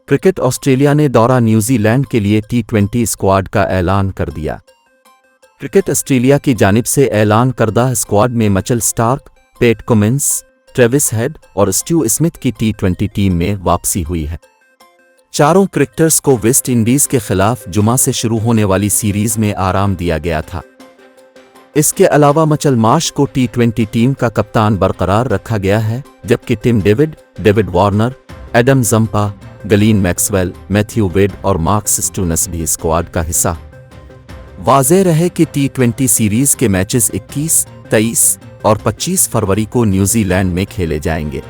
Cricket Australia ने दौरा New Zealand के लिए T20 स्क्वाड का ऐलान कर दिया। क्रिकेट ऑस्ट्रेलिया की जानिब से ऐलान करदा स्क्वाड में Mitchell Starc, PAT Cummins, Travis head और स्टीव स्मिथ की T20 टीम में वापसी हुई है। चारों क्रिकेटर्स को वेस्ट इंडीज़ के खिलाफ जुमा से शुरू होने वाली सीरीज़ में आराम दिया गया था। इसके अलावा मिचेल मार्श को T20 टीम का कप्तान बरकरार रखा गया है, जबकि Tim David Warner, Adam Zampa, Glenn Maxwell, Matthew Wade और मार्कस स्टोइनिस भी स्क्वाड का हिस्सा। वाज़ेह रहे कि T20 सीरीज़ के मैचेस 21, 23 और 25 फरवरी को न्यूजीलैंड में खेले जाएंगे।